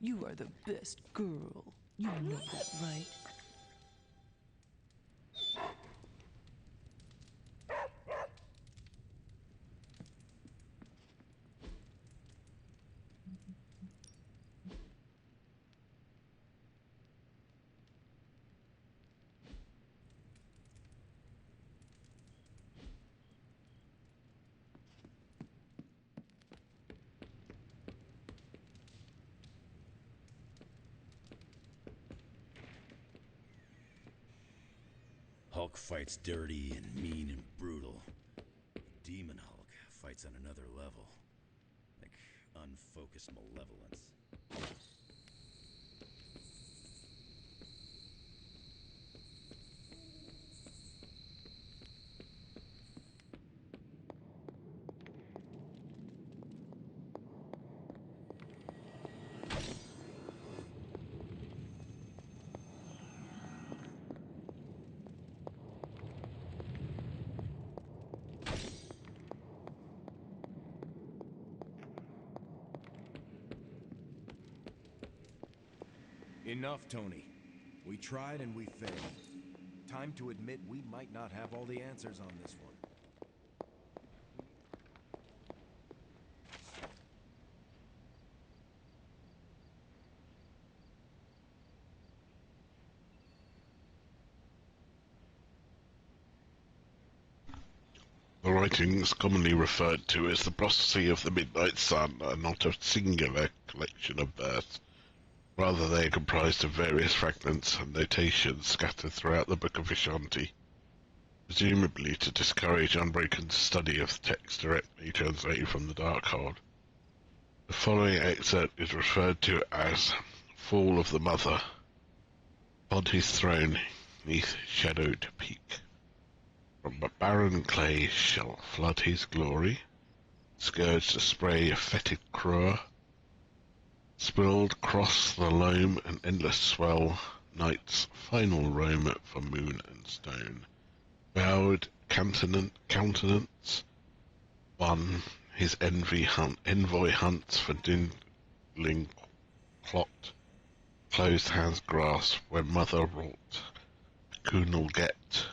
You are the best girl. You know that, right? Hulk fights dirty and mean and brutal. Demon Hulk fights on another level. Like unfocused malevolence. Enough, Tony. We tried and we failed. Time to admit we might not have all the answers on this one. The writings commonly referred to as the prophecy of the Midnight Sun are not a singular collection of verse. Rather, they are comprised of various fragments and notations scattered throughout the Book of Vishanti, presumably to discourage unbroken study of the text directly translated from the Darkhold. The following excerpt is referred to as Fall of the Mother. On his throne, neath shadowed peak, from barren clay shall flood his glory, scourge the spray of fetid crore, spilled cross the loam and endless swell, night's final roam for moon and stone. Bowed countenance, one his envoy hunts for dwindling clot, closed hands grasp when mother wrought, coonal get,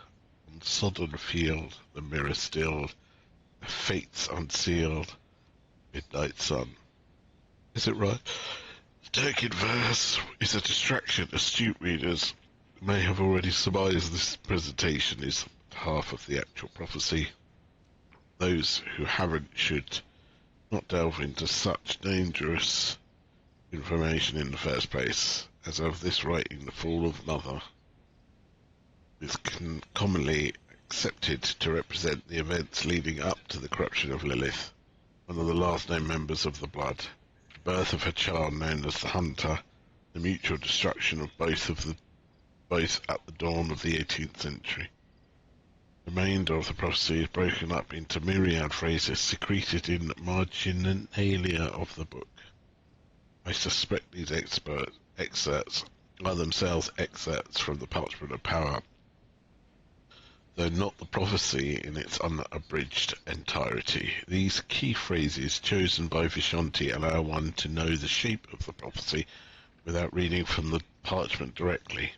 on sodden field, the mirror stilled, fates unsealed, midnight sun. Is it right? The Turkic verse is a distraction. Astute readers may have already surmised this presentation is half of the actual prophecy. Those who haven't should not delve into such dangerous information in the first place, as of this writing, the fall of Mother is commonly accepted to represent the events leading up to the corruption of Lilith, one of the last known members of the Blood. Birth of her child known as the Hunter, the mutual destruction of both at the dawn of the 18th century. The remainder of the prophecy is broken up into myriad phrases secreted in marginalia of the book. I suspect these excerpts are themselves excerpts from the Parchment of Power, though not the prophecy in its unabridged entirety. These key phrases chosen by Vishanti allow one to know the shape of the prophecy without reading from the parchment directly.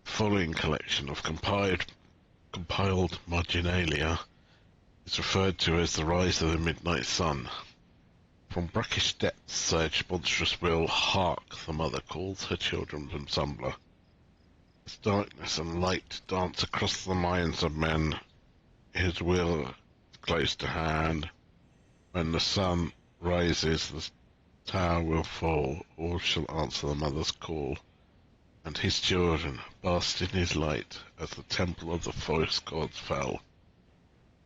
The following collection of compiled marginalia is referred to as the rise of the midnight sun. From brackish depths surged monstrous will, hark, the mother calls her children from slumber. As darkness and light dance across the minds of men, his will is close to hand. When the sun rises, the tower will fall, all shall answer the mother's call, and his children basked in his light as the temple of the false gods fell.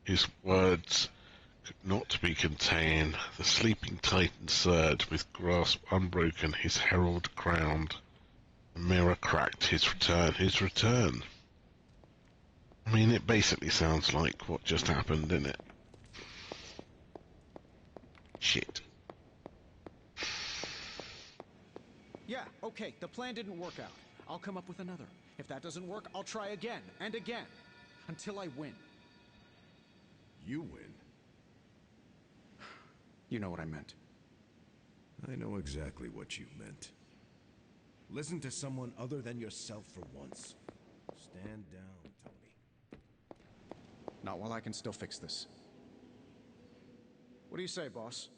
His words could not be contained, the sleeping titan surged, with grasp unbroken his herald crowned. The mirror cracked, his return. I mean, it basically sounds like what just happened, didn't it? Shit. Yeah, okay, the plan didn't work out. I'll come up with another. If that doesn't work, I'll try again and again, until I win. You win? You know what I meant. I know exactly what you meant. Listen to someone other than yourself for once. Stand down, Tony. Not while I can still fix this. What do you say, boss?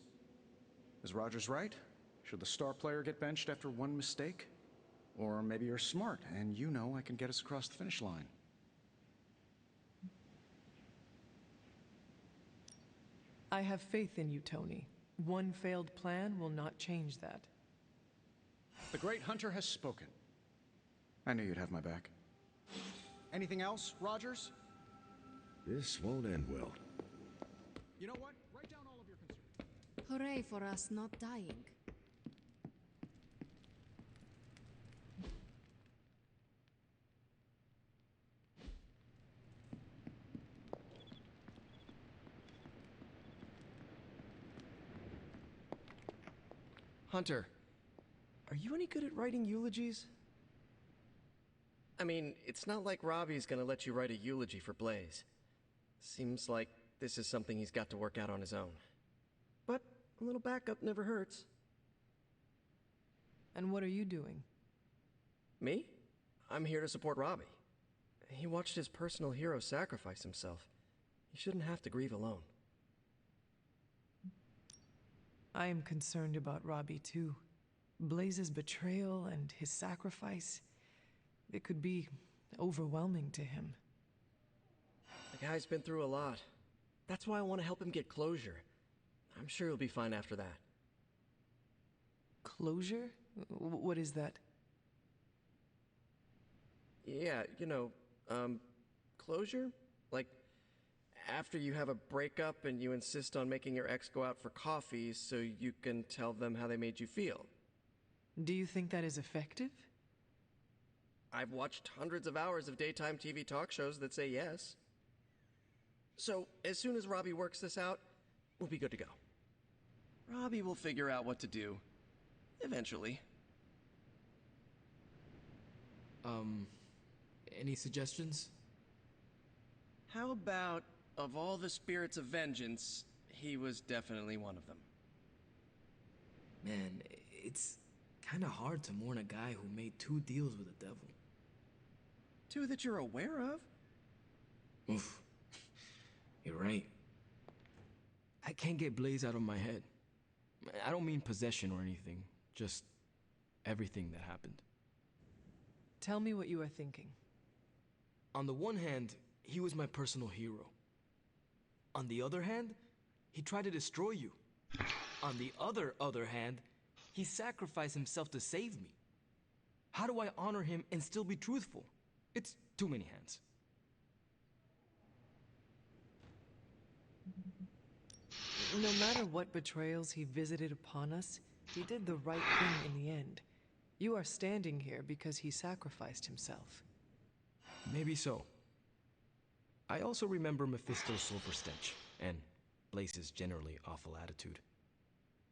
Is Rogers right? Should the star player get benched after one mistake? Or maybe you're smart, and you know I can get us across the finish line. I have faith in you, Tony. One failed plan will not change that. The great hunter has spoken. I knew you'd have my back. Anything else, Rogers? This won't end well. You know what? Write down all of your concerns. Hooray for us not dying. Hunter, are you any good at writing eulogies? I mean, it's not like Robbie's gonna let you write a eulogy for Blaze. Seems like this is something he's got to work out on his own. But a little backup never hurts. And what are you doing? Me? I'm here to support Robbie. He watched his personal hero sacrifice himself. He shouldn't have to grieve alone. I am concerned about Robbie too. Blaze's betrayal and his sacrifice, it could be overwhelming to him. The guy's been through a lot. That's why I want to help him get closure. I'm sure he'll be fine after that. Closure? What is that? Yeah, closure? Like, after you have a breakup and you insist on making your ex go out for coffee so you can tell them how they made you feel. Do you think that is effective? I've watched hundreds of hours of daytime TV talk shows that say yes. So, as soon as Robbie works this out, we'll be good to go. Robbie will figure out what to do. Eventually. Any suggestions? How about, of all the spirits of vengeance, he was definitely one of them. Man, it's kinda hard to mourn a guy who made 2 deals with the devil. 2 that you're aware of? Oof. You're right. I can't get Blaze out of my head. I don't mean possession or anything, just everything that happened. Tell me what you are thinking. On the one hand, he was my personal hero. On the other hand, he tried to destroy you. On the other hand, he sacrificed himself to save me. How do I honor him and still be truthful? It's too many hands. No matter what betrayals he visited upon us, he did the right thing in the end. You are standing here because he sacrificed himself. Maybe so. I also remember Mephisto's sulfur stench, and Blaze's generally awful attitude.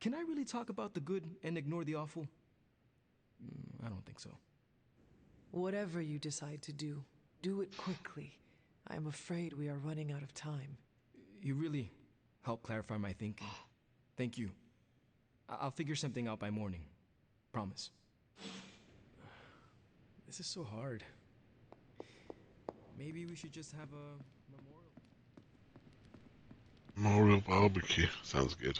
Can I really talk about the good and ignore the awful? I don't think so. Whatever you decide to do, do it quickly. I am afraid we are running out of time. You really helped clarify my thinking. Thank you. I'll figure something out by morning. Promise. This is so hard. Maybe we should just have a Memorial barbecue. Sounds good.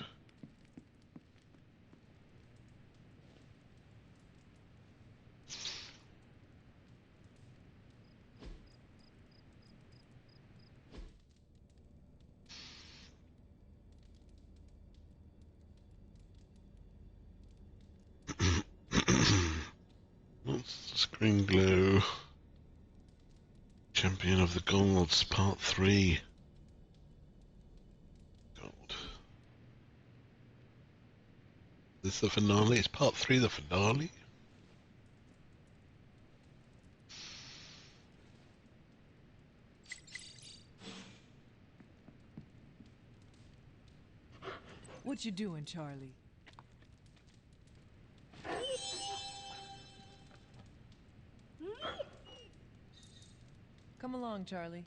Screen Glow. Champion of the Gods, Part 3. God. Is this the finale? Is Part 3 the finale? What you doing, Charlie? Come along, Charlie.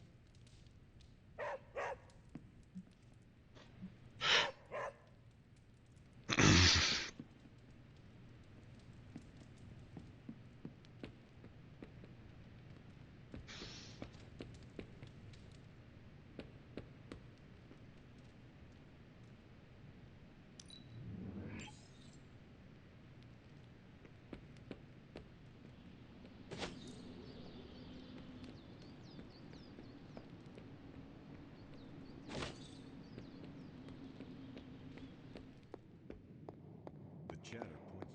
chatter points.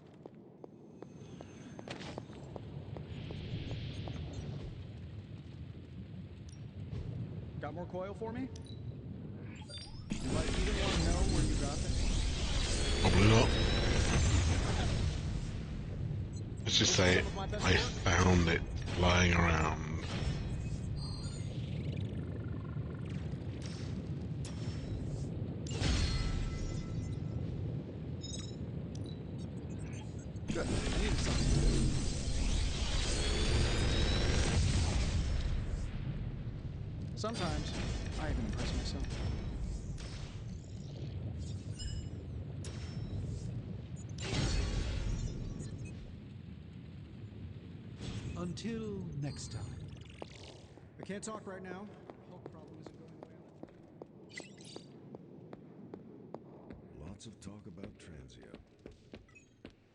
Got more coil for me? You might even want to know where you got this. Probably not. Let's just say I found it lying around. Good. I needed something. Sometimes I even impress myself. Until next time. I can't talk right now. Health problem isn't going away. Lots of talk about Transio.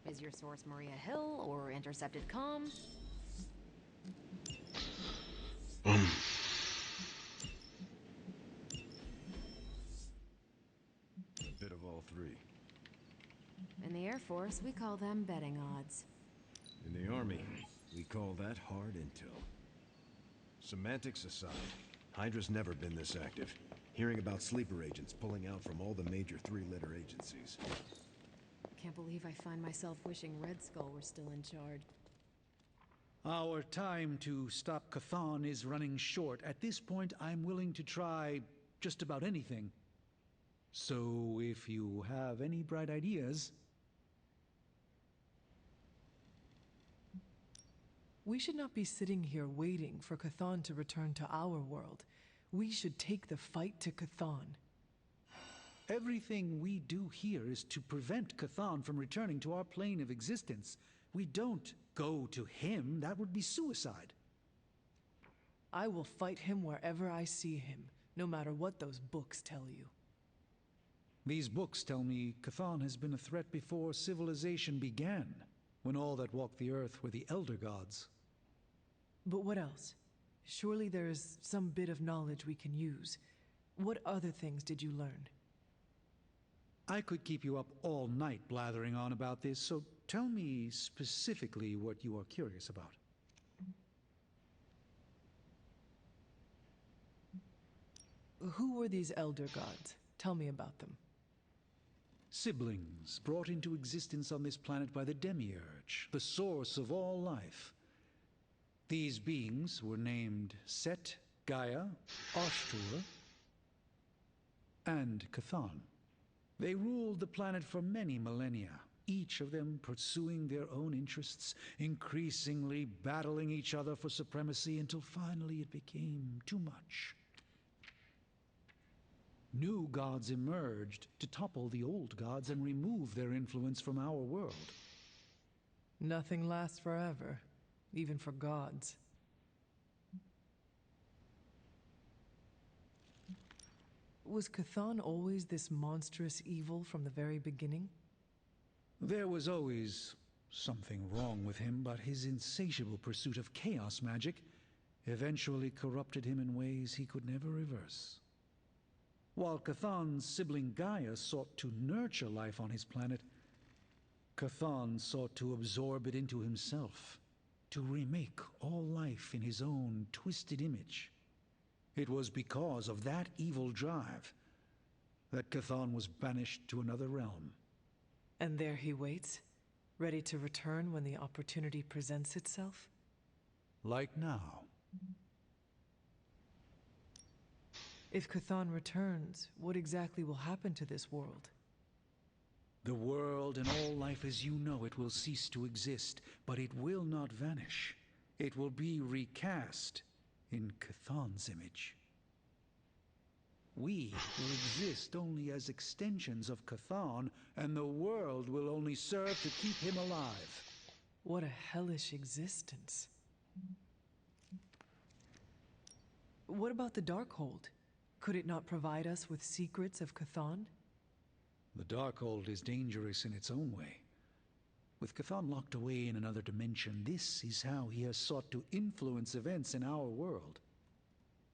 Is your source Maria Hill or intercepted comm? A bit of all three. In the Air Force, we call them betting odds. In the Army, we call that hard intel. Semantics aside, Hydra's never been this active. Hearing about sleeper agents pulling out from all the major three-letter agencies. Can't believe I find myself wishing Red Skull were still in charge. Our time to stop Chthon is running short. At this point, I'm willing to try just about anything. So if you have any bright ideas... We should not be sitting here waiting for Chthon to return to our world. We should take the fight to Chthon. Everything we do here is to prevent Chthon from returning to our plane of existence. We don't go to him. That would be suicide. I will fight him wherever I see him, no matter what those books tell you. These books tell me Chthon has been a threat before civilization began, when all that walked the earth were the Elder Gods. But what else? Surely there is some bit of knowledge we can use. What other things did you learn? I could keep you up all night blathering on about this, so tell me specifically what you are curious about. Who were these Elder Gods? Tell me about them. Siblings brought into existence on this planet by the Demiurge, the source of all life. These beings were named Set, Gaia, Ashtur, and Chthon. They ruled the planet for many millennia, each of them pursuing their own interests, increasingly battling each other for supremacy until finally it became too much. New gods emerged to topple the old gods and remove their influence from our world. Nothing lasts forever, even for gods. Was Chthon always this monstrous evil from the very beginning? There was always something wrong with him, but his insatiable pursuit of chaos magic eventually corrupted him in ways he could never reverse. While Chthon's sibling Gaia sought to nurture life on his planet, Chthon sought to absorb it into himself, to remake all life in his own twisted image. It was because of that evil drive that Chthon was banished to another realm. And there he waits, ready to return when the opportunity presents itself? Like now. If Chthon returns, what exactly will happen to this world? The world and all life as you know it will cease to exist, but it will not vanish. It will be recast in Chthon's image. We will exist only as extensions of Chthon, and the world will only serve to keep him alive. What a hellish existence. What about the Darkhold? Could it not provide us with secrets of Chthon? The Darkhold is dangerous in its own way. With Chthon locked away in another dimension, this is how he has sought to influence events in our world.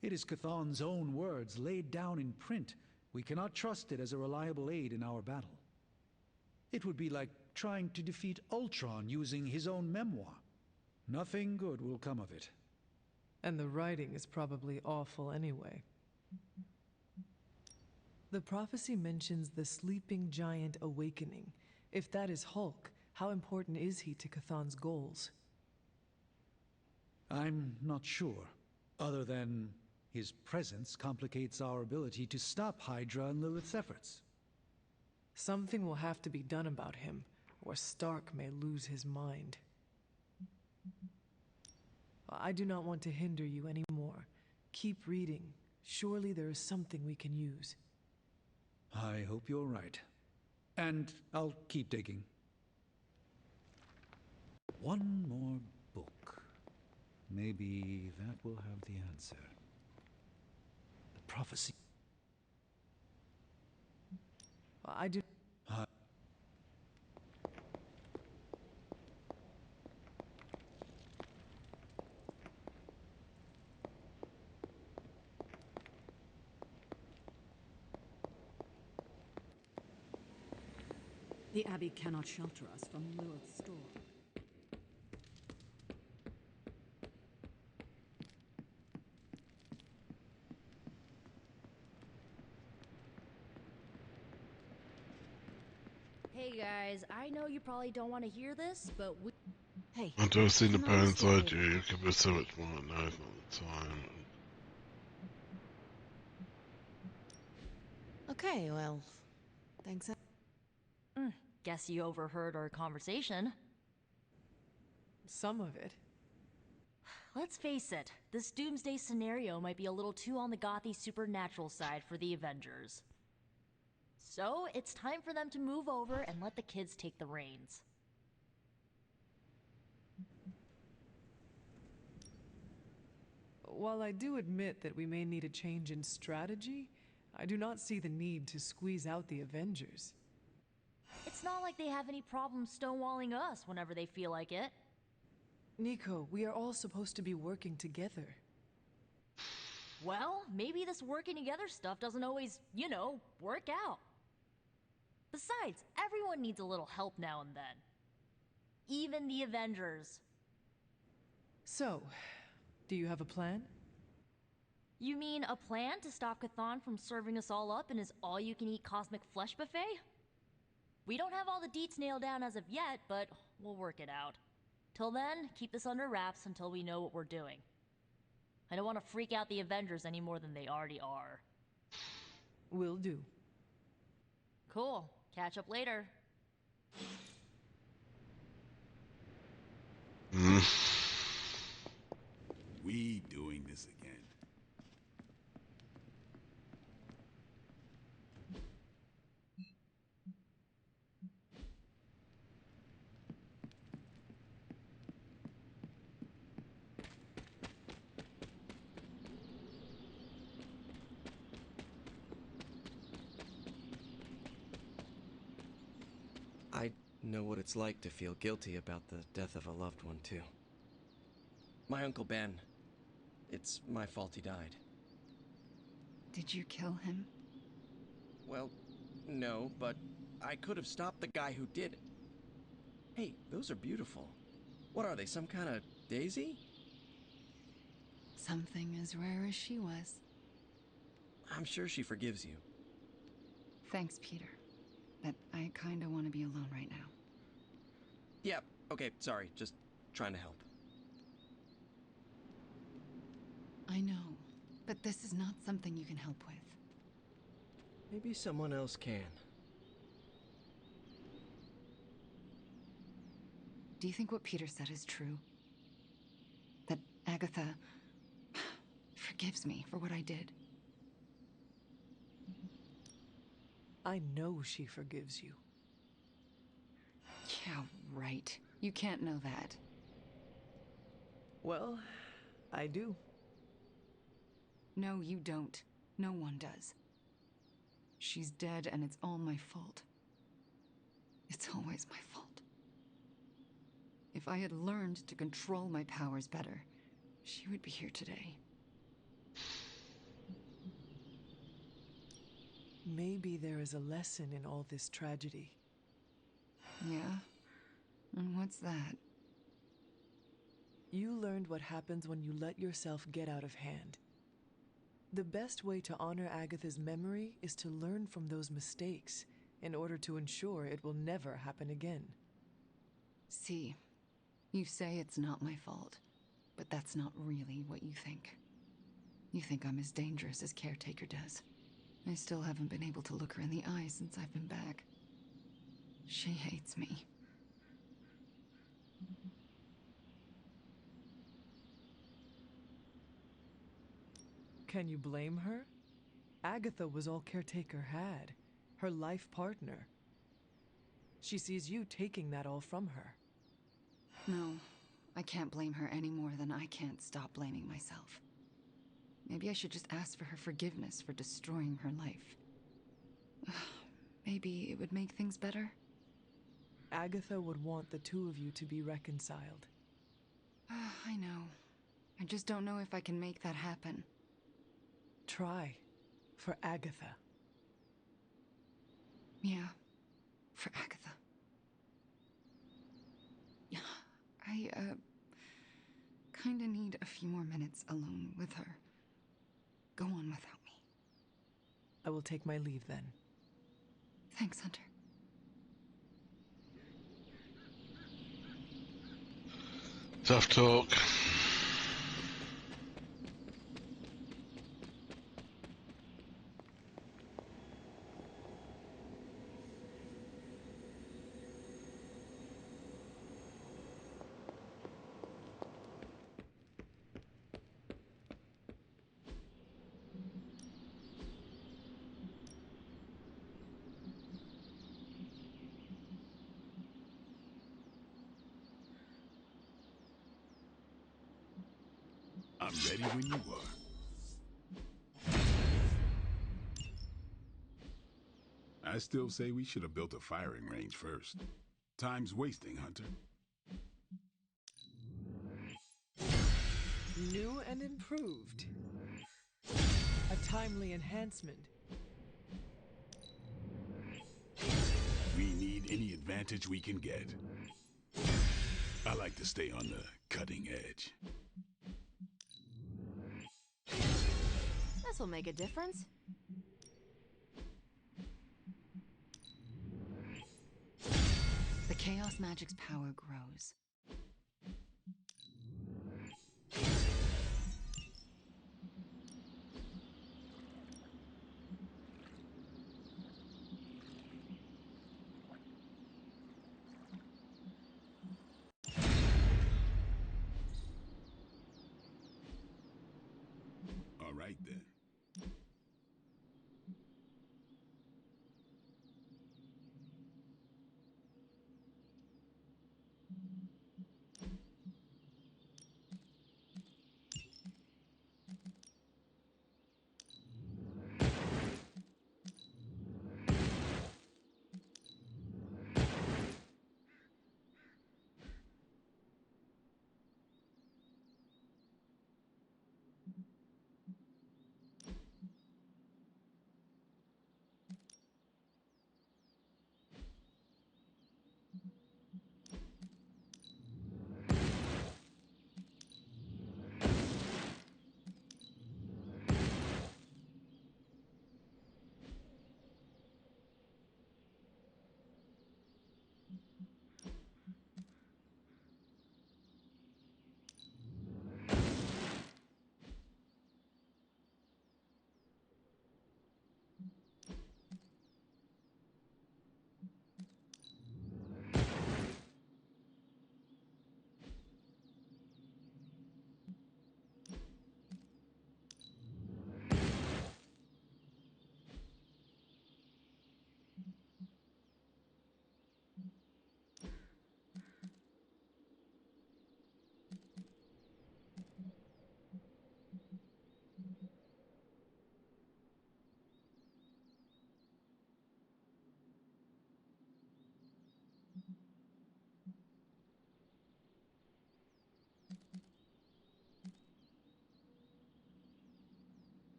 It is Chthon's own words laid down in print. We cannot trust it as a reliable aid in our battle. It would be like trying to defeat Ultron using his own memoir. Nothing good will come of it. And the writing is probably awful anyway. The prophecy mentions the sleeping giant awakening. If that is Hulk, how important is he to Chthon's goals? I'm not sure, other than his presence complicates our ability to stop Hydra and Lilith's efforts. Something will have to be done about him, or Stark may lose his mind. I do not want to hinder you anymore. Keep reading. Surely there is something we can use. I hope you're right. And I'll keep digging. One more book. Maybe that will have the answer. The prophecy. I do. The Abbey cannot shelter us from Lilith's store. Hey guys, I know you probably don't want to hear this, but we... Hey. I don't see the come on, parents let's I go. do. You give us so much more. No, it's not the time. Okay, well, thanks. Guess you overheard our conversation. Some of it. Let's face it, this doomsday scenario might be a little too on the gothy supernatural side for the Avengers. So, it's time for them to move over and let the kids take the reins. While I do admit that we may need a change in strategy, I do not see the need to squeeze out the Avengers. It's not like they have any problem stonewalling us whenever they feel like it. Nico, we are all supposed to be working together. Well, maybe this working together stuff doesn't always, work out. Besides, everyone needs a little help now and then. Even the Avengers. So, do you have a plan? You mean a plan to stop Chthon from serving us all up in his all-you-can-eat cosmic flesh buffet? We don't have all the deets nailed down as of yet, but we'll work it out. Till then, keep this under wraps until we know what we're doing. I don't want to freak out the Avengers any more than they already are. Will do. Cool. Catch up later. We doing this again. I know what it's like to feel guilty about the death of a loved one, too. My Uncle Ben. It's my fault he died. Did you kill him? Well, no, but I could have stopped the guy who did it. Hey, those are beautiful. What are they, some kind of daisy? Something as rare as she was. I'm sure she forgives you. Thanks, Peter. But I kinda want to be alone right now. Yeah, okay, sorry, just trying to help. I know, but this is not something you can help with. Maybe someone else can. Do you think what Peter said is true? That Agatha forgives me for what I did? I know she forgives you. Yeah, right. You can't know that. Well, I do. No, you don't. No one does. She's dead and it's all my fault. It's always my fault. If I had learned to control my powers better, she would be here today. Maybe there is a lesson in all this tragedy. Yeah? And what's that? You learned what happens when you let yourself get out of hand. The best way to honor Agatha's memory is to learn from those mistakes in order to ensure it will never happen again. See, you say it's not my fault, but that's not really what you think. You think I'm as dangerous as Caretaker does. I still haven't been able to look her in the eye since I've been back. She hates me. Can you blame her? Agatha was all Caretaker had, her life partner. She sees you taking that all from her. No, I can't blame her any more than I can't stop blaming myself. Maybe I should just ask for her forgiveness for destroying her life. Maybe it would make things better? Agatha would want the two of you to be reconciled. I know. I just don't know if I can make that happen. Try. For Agatha. Yeah. For Agatha. I, kinda need a few more minutes alone with her. Go on without me. I will take my leave then. Thanks, Hunter. Tough talk. I'm ready when you are. I still say we should have built a firing range first. Time's wasting, Hunter. New and improved. A timely enhancement. We need any advantage we can get. I like to stay on the cutting edge. This'll make a difference. The Chaos Magic's power grows. All right then.